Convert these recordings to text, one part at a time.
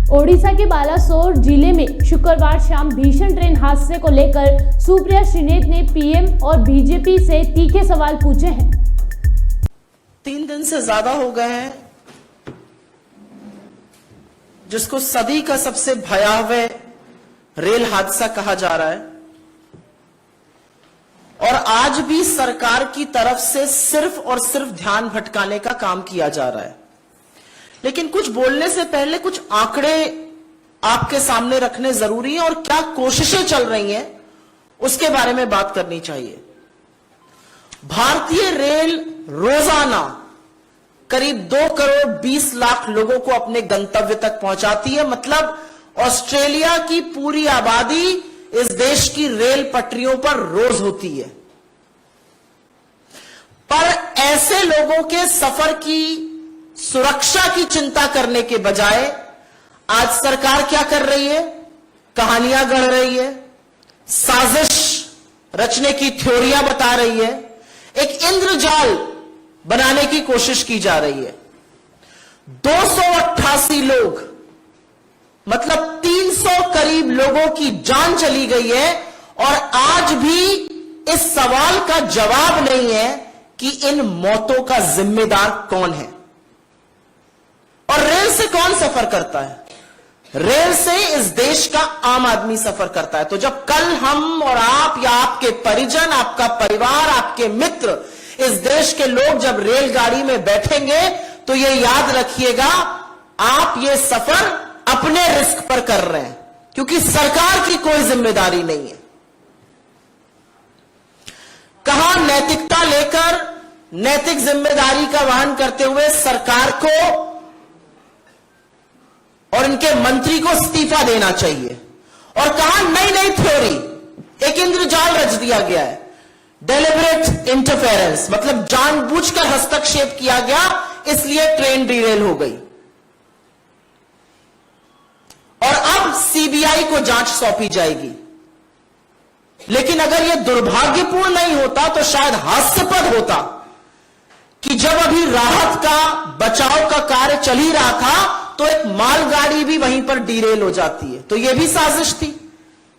ओडिशा के बालासोर जिले में शुक्रवार शाम भीषण ट्रेन हादसे को लेकर सुप्रिया श्रीनेत ने पीएम और बीजेपी से तीखे सवाल पूछे हैं। 3 दिन से ज्यादा हो गए हैं जिसको सदी का सबसे भयावह रेल हादसा कहा जा रहा है और आज भी सरकार की तरफ से सिर्फ और सिर्फ ध्यान भटकाने का काम किया जा रहा है। लेकिन कुछ बोलने से पहले कुछ आंकड़े आपके सामने रखने जरूरी है और क्या कोशिशें चल रही हैं उसके बारे में बात करनी चाहिए। भारतीय रेल रोजाना करीब 2 करोड़ 20 लाख लोगों को अपने गंतव्य तक पहुंचाती है। मतलब ऑस्ट्रेलिया की पूरी आबादी इस देश की रेल पटरियों पर रोज होती है। पर ऐसे लोगों के सफर की सुरक्षा की चिंता करने के बजाय आज सरकार क्या कर रही है? कहानियां गढ़ रही है, साजिश रचने की थ्योरियां बता रही है, एक इंद्रजाल बनाने की कोशिश की जा रही है। 288 लोग मतलब 300 करीब लोगों की जान चली गई है और आज भी इस सवाल का जवाब नहीं है कि इन मौतों का जिम्मेदार कौन है। और रेल से कौन सफर करता है? रेल से इस देश का आम आदमी सफर करता है। तो जब कल हम और आप या आपके परिजन, आपका परिवार, आपके मित्र, इस देश के लोग जब रेलगाड़ी में बैठेंगे तो ये याद रखिएगा, आप ये सफर अपने रिस्क पर कर रहे हैं क्योंकि सरकार की कोई जिम्मेदारी नहीं है। कहा नैतिकता लेकर नैतिक जिम्मेदारी का वहन करते हुए सरकार को और इनके मंत्री को इस्तीफा देना चाहिए और कहा नई नई थ्योरी, एक इंद्रजाल रच दिया गया है, डेलिबरेट इंटरफेरेंस, मतलब जानबूझकर हस्तक्षेप किया गया इसलिए ट्रेन डिरेल हो गई और अब सीबीआई को जांच सौंपी जाएगी। लेकिन अगर यह दुर्भाग्यपूर्ण नहीं होता तो शायद हास्यास्पद होता कि जब अभी राहत का बचाव का कार्य चल ही रहा था तो एक मालगाड़ी भी वहीं पर डिरेल हो जाती है। तो यह भी साजिश थी,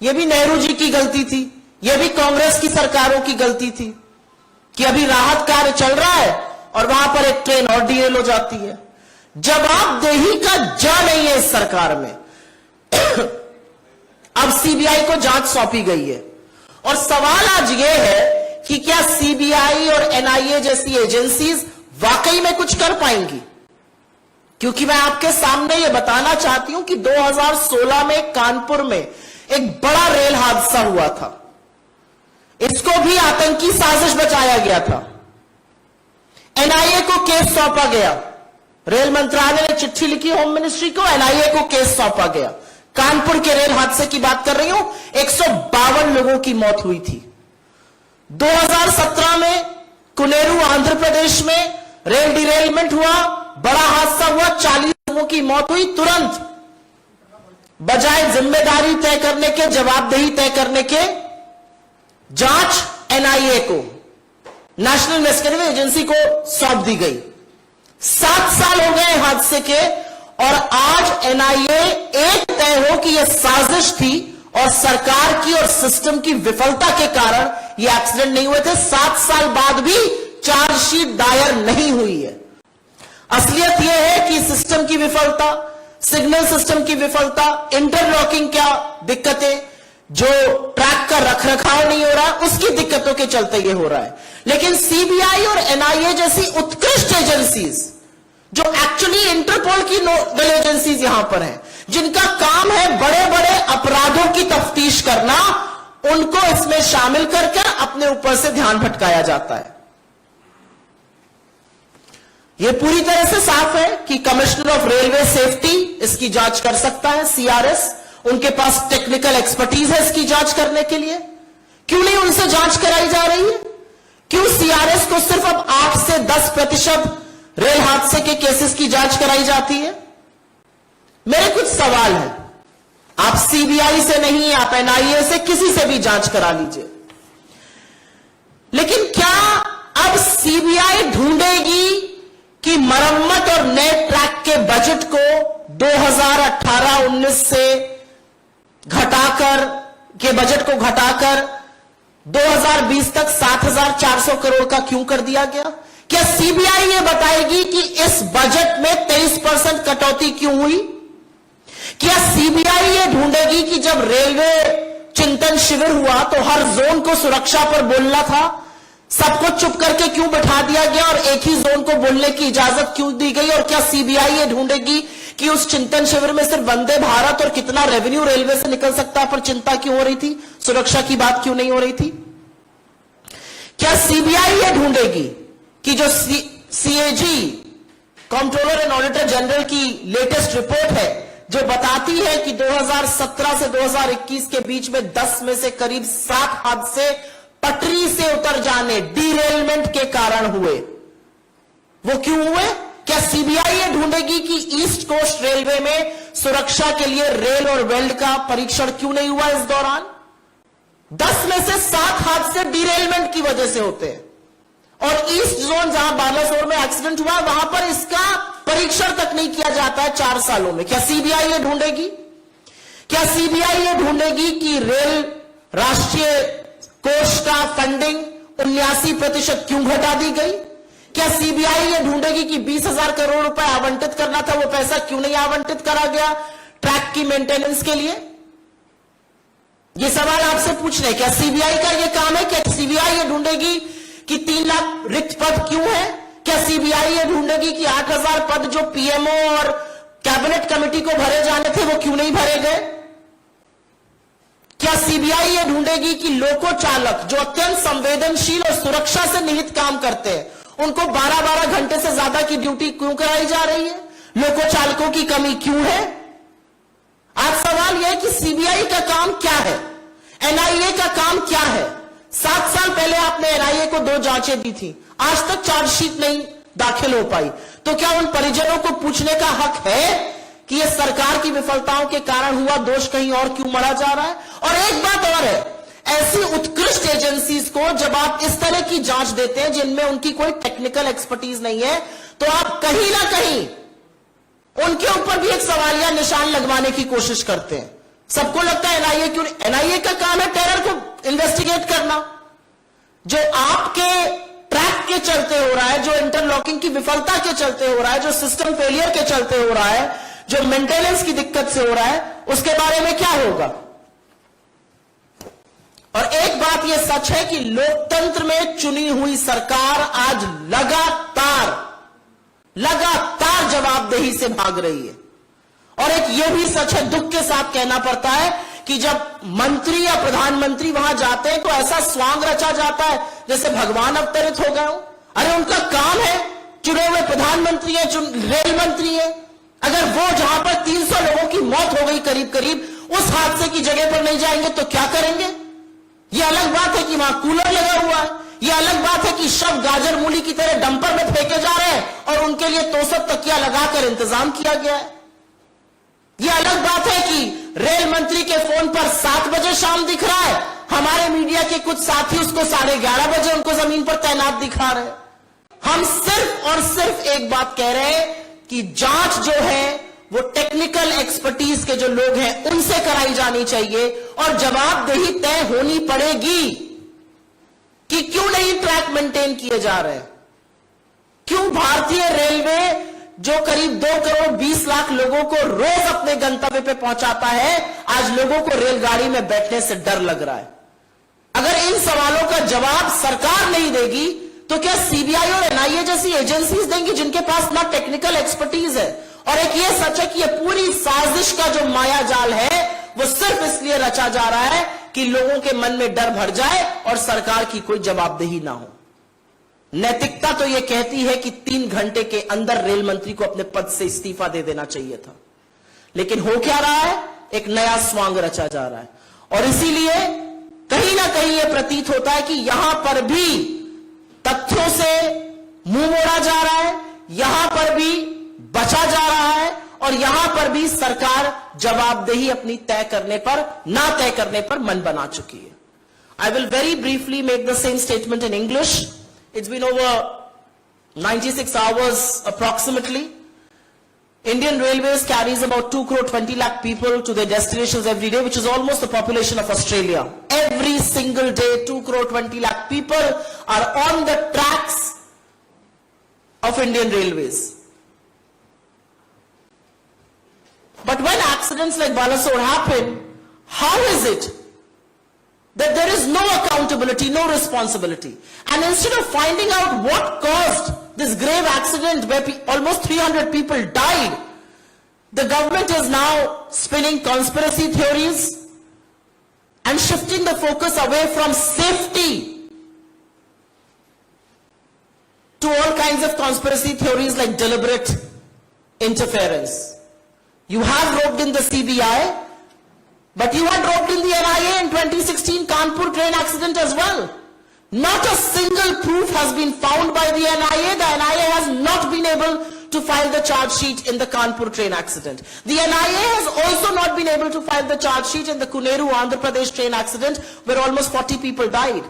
यह भी नेहरू जी की गलती थी, यह भी कांग्रेस की सरकारों की गलती थी कि अभी राहत कार्य चल रहा है और वहां पर एक ट्रेन और डिरेल हो जाती है। जवाबदेही का जा नहीं है इस सरकार में। अब सीबीआई को जांच सौंपी गई है और सवाल आज यह है कि क्या सीबीआई और एनआईए जैसी एजेंसीज वाकई में कुछ कर पाएंगी? क्योंकि मैं आपके सामने यह बताना चाहती हूं कि 2016 में कानपुर में एक बड़ा रेल हादसा हुआ था। इसको भी आतंकी साजिश बताया गया था। एनआईए को केस सौंपा गया, रेल मंत्रालय ने चिट्ठी लिखी होम मिनिस्ट्री को, एनआईए को केस सौंपा गया। कानपुर के रेल हादसे की बात कर रही हूं, 152 लोगों की मौत हुई थी। 2017 में कुनेरू आंध्र प्रदेश में रेल डिरेलमेंट हुआ, बड़ा हादसा हुआ, 40 लोगों की मौत हुई। तुरंत बजाय जिम्मेदारी तय करने के, जवाबदेही तय करने के, जांच एनआईए को, नेशनल इन्वेस्टिगेटिव एजेंसी को सौंप दी गई। 7 साल हो गए हादसे के और आज एनआईए एक तय हो कि यह साजिश थी और सरकार की और सिस्टम की विफलता के कारण यह एक्सीडेंट नहीं हुए थे। 7 साल बाद भी चार्जशीट दायर नहीं हुई है। असलियत यह है कि सिस्टम की विफलता, सिग्नल सिस्टम की विफलता, इंटरलॉकिंग क्या दिक्कतें, जो ट्रैक का रखरखाव नहीं हो रहा, उसकी दिक्कतों के चलते यह हो रहा है। लेकिन सीबीआई और एनआईए जैसी उत्कृष्ट एजेंसीज जो एक्चुअली इंटरपोल की नोडल एजेंसीज यहां पर हैं, जिनका काम है बड़े बड़े अपराधों की तफ्तीश करना, उनको इसमें शामिल करके अपने ऊपर से ध्यान भटकाया जाता है। यह पूरी तरह से साफ है कि कमिश्नर ऑफ रेलवे सेफ्टी इसकी जांच कर सकता है, सीआरएस, उनके पास टेक्निकल एक्सपर्टीज है इसकी जांच करने के लिए। क्यों नहीं उनसे जांच कराई जा रही है? क्यों सीआरएस को सिर्फ अब 8 से 10% रेल हादसे के केसेस की जांच कराई जाती है? मेरे कुछ सवाल हैं। आप सीबीआई से नहीं, आप एनआईए से, किसी से भी जांच करा लीजिए, लेकिन क्या अब सीबीआई ढूंढेगी कि मरम्मत और नए ट्रैक के बजट को 2018-19 से घटाकर के बजट को घटाकर 2020 तक 7,400 करोड़ का क्यों कर दिया गया? क्या सीबीआई ये बताएगी कि इस बजट में 23% कटौती क्यों हुई? क्या सीबीआई ये ढूंढेगी कि जब रेलवे चिंतन शिविर हुआ तो हर जोन को सुरक्षा पर बोलना था, सबको चुप करके क्यों बैठा दिया गया और एक ही जोन को बोलने की इजाजत क्यों दी गई? और क्या सीबीआई ये ढूंढेगी कि उस चिंतन शिविर में सिर्फ वंदे भारत और कितना रेवेन्यू रेलवे से निकल सकता है पर चिंता क्यों हो रही थी? सुरक्षा की बात क्यों नहीं हो रही थी? क्या सीबीआई ये ढूंढेगी कि जो CAG controller and auditor general की लेटेस्ट रिपोर्ट है जो बताती है कि 2017 से 2021 के बीच में 10 में से करीब 7 हादसे पटरी से उतर जाने, डीरेलमेंट के कारण हुए, वो क्यों हुए? क्या सीबीआई ये ढूंढेगी कि ईस्ट कोस्ट रेलवे में सुरक्षा के लिए रेल और वेल्ड का परीक्षण क्यों नहीं हुआ इस दौरान? 10 में से 7 हादसे डीरेलमेंट की वजह से होते हैं और ईस्ट जोन जहां बालासोर में एक्सीडेंट हुआ वहां पर इसका परीक्षण तक नहीं किया जाता है 4 सालों में। क्या सीबीआई ये ढूंढेगी? क्या सीबीआई ये ढूंढेगी कि रेल राष्ट्रीय कोष का फंडिंग 79% क्यों घटा दी गई? क्या सीबीआई ये ढूंढेगी कि 20,000 करोड़ रुपए आवंटित करना था, वो पैसा क्यों नहीं आवंटित करा गया ट्रैक की मेंटेनेंस के लिए? ये सवाल आपसे पूछ रहे हैं। क्या सीबीआई का ये काम है? क्या सीबीआई ये ढूंढेगी कि 3 लाख रिक्त पद क्यों है? क्या सीबीआई ये ढूंढेगी कि 8,000 पद जो पीएमओ और कैबिनेट कमेटी को भरे जाने थे वो क्यों नहीं भरे गए? क्या सीबीआई ये ढूंढेगी कि लोको चालक जो अत्यंत संवेदनशील और सुरक्षा से निहित काम करते हैं उनको 12-12 घंटे से ज्यादा की ड्यूटी क्यों कराई जा रही है? लोको चालकों की कमी क्यों है? आज सवाल यह है कि सीबीआई का काम क्या है, एनआईए का काम क्या है? 7 साल पहले आपने एनआईए को 2 जांचें दी थी, आज तक चार्जशीट नहीं दाखिल हो पाई, तो क्या उन परिजनों को पूछने का हक है कि यह सरकार की विफलताओं के कारण हुआ, दोष कहीं और क्यों मढ़ा जा रहा है? और एक बात और है, ऐसी उत्कृष्ट एजेंसीज को जब आप इस तरह की जांच देते हैं जिनमें उनकी कोई टेक्निकल एक्सपर्टीज नहीं है, तो आप कहीं ना कहीं उनके ऊपर भी एक सवालिया निशान लगवाने की कोशिश करते हैं। सबको लगता है एनआईए क्यों? एनआईए का काम है टेरर को इन्वेस्टिगेट करना। जो आपके ट्रैक के चलते हो रहा है, जो इंटरलॉकिंग की विफलता के चलते हो रहा है, जो सिस्टम फेलियर के चलते हो रहा है, जो मेंटेनेंस की दिक्कत से हो रहा है, उसके बारे में क्या होगा? और एक बात यह सच है कि लोकतंत्र में चुनी हुई सरकार आज लगातार जवाबदेही से भाग रही है। और एक यह भी सच है, दुख के साथ कहना पड़ता है, कि जब मंत्री या प्रधानमंत्री वहां जाते हैं तो ऐसा स्वांग रचा जाता है जैसे भगवान अवतरित हो गए हो। अरे उनका काम है, चुने हुए प्रधानमंत्री है, रेल मंत्री है, अगर वो जहां पर 300 लोगों की मौत हो गई करीब करीब, उस हादसे की जगह पर नहीं जाएंगे तो क्या करेंगे? यह अलग बात है कि वहां कूलर लगा हुआ है, यह अलग बात है कि शव गाजर मूली की तरह डंपर में फेंके जा रहे हैं और उनके लिए तोसक तकिया लगाकर इंतजाम किया गया है। यह अलग बात है कि रेल मंत्री के फोन पर 7 बजे शाम दिख रहा है, हमारे मीडिया के कुछ साथी उसको 11:30 बजे उनको जमीन पर तैनात दिखा रहे हैं। हम सिर्फ और सिर्फ एक बात कह रहे हैं कि जांच जो है वो टेक्निकल एक्सपर्टीज के जो लोग हैं उनसे कराई जानी चाहिए और जवाबदेही तय होनी पड़ेगी कि क्यों नहीं ट्रैक मेंटेन किए जा रहे हैं, क्यों भारतीय रेलवे जो करीब 2 करोड़ 20 लाख लोगों को रोज अपने गंतव्य पे पहुंचाता है, आज लोगों को रेलगाड़ी में बैठने से डर लग रहा है। अगर इन सवालों का जवाब सरकार नहीं देगी तो क्या सीबीआई और एनआईए जैसी एजेंसीज देंगी जिनके पास ना टेक्निकल एक्सपर्टीज है? और एक ये सच है कि ये पूरी साजिश का जो माया जाल है वो सिर्फ इसलिए रचा जा रहा है कि लोगों के मन में डर भर जाए और सरकार की कोई जवाबदेही ना हो। नैतिकता तो यह कहती है कि 3 घंटे के अंदर रेल मंत्री को अपने पद से इस्तीफा दे देना चाहिए था, लेकिन हो क्या रहा है? एक नया स्वांग रचा जा रहा है। और इसीलिए कहीं ना कहीं यह प्रतीत होता है कि यहां पर भी तथ्यों से मुंह मोड़ा जा रहा है, यहां पर भी बचा जा रहा है और यहां पर भी सरकार जवाबदेही अपनी तय करने पर, ना तय करने पर मन बना चुकी है। I will very briefly make the same statement in English. It's been over 96 hours approximately. Indian Railways carries about 2 crore 20 lakh people to their destinations every day, which is almost the population of Australia. Every single day, 2 crore 20 lakh people are on the tracks of Indian Railways. But when accidents like Balasore happen, how is it that there is no accountability, no responsibility? And instead of finding out what caused this grave accident where almost 300 people died, the government is now spinning conspiracy theories and shifting the focus away from safety to all kinds of conspiracy theories like deliberate interference. You have roped in the CBI, but you had roped in the NIA in 2016 Kanpur train accident as well. Not a single proof has been found by the NIA. The NIA has not been able to file the charge sheet in the Kanpur train accident. The NIA has also not been able to file the charge sheet in the Kuneru, Andhra Pradesh train accident where almost 40 people died.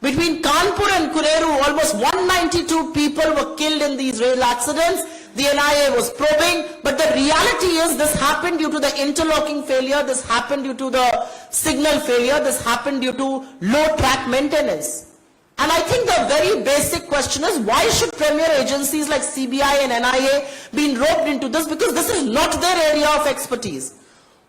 Between Kanpur and Kuneru, almost 192 people were killed in these rail accidents. The NIA was probing, but the reality is this happened due to the interlocking failure, this happened due to the signal failure, this happened due to low track maintenance. And I think the very basic question is, why should premier agencies like CBI and NIA be roped into this? Because this is not their area of expertise.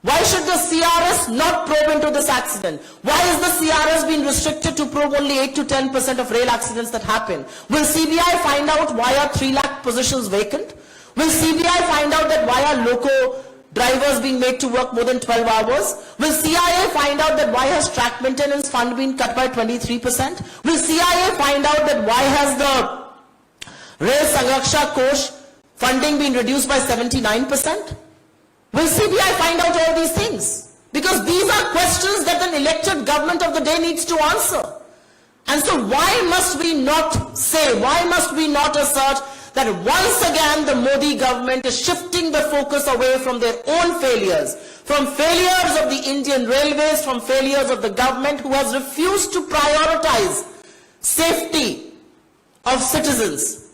Why should the CRS not probe into this accident? Why is the CRS being restricted to probe only 8 to 10% of rail accidents that happen? Will CBI find out why are 3 lakh positions vacant? Will CBI find out that why are loco drivers being made to work more than 12 hours? Will CIA find out that why has track maintenance fund been cut by 23%? Will CIA find out that why has the Rail Sanraksha Kosh funding been reduced by 79%? Will CBI find out all these things? Because these are questions that an elected government of the day needs to answer. And so why must we not say, why must we not assert that once again the Modi government is shifting the focus away from their own failures, from failures of the Indian Railways, from failures of the government who has refused to prioritize safety of citizens,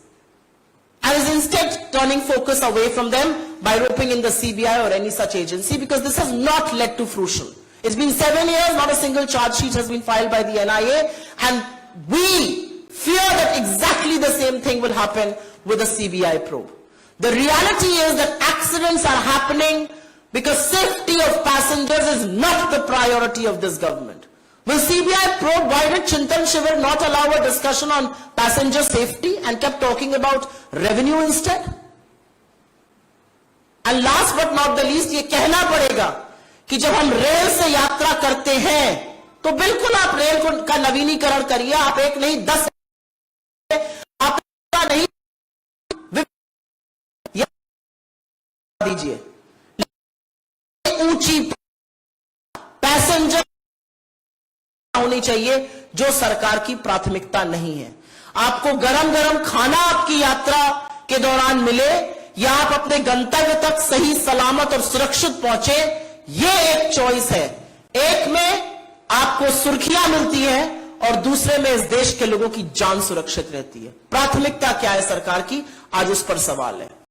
and is instead turning focus away from them by roping in the CBI or any such agency, because this has not led to fruition. It's been 7 years, not a single charge sheet has been filed by the NIA, and we fear that exactly the same thing will happen with the CBI probe. The reality is that accidents are happening because safety of passengers is not the priority of this government. Will CBI probe why did Chintan Shivir not allow a discussion on passenger safety and kept talking about revenue instead? And last but not the least, ये कहना पड़ेगा कि जब हम rail से यात्रा करते हैं तो बिल्कुल आप रेल का नवीनीकरण करिए, आप एक नहीं 10 आप नहीं दीजिए, ऊंची पैसेंजर होनी चाहिए जो सरकार की प्राथमिकता नहीं है। आपको गरम गरम खाना आपकी यात्रा के दौरान मिले या आप अपने गंतव्य तक सही सलामत और सुरक्षित पहुंचे, ये एक चॉइस है। एक में आपको सुर्खियां मिलती हैं और दूसरे में इस देश के लोगों की जान सुरक्षित रहती है। प्राथमिकता क्या है सरकार की, आज उस पर सवाल है।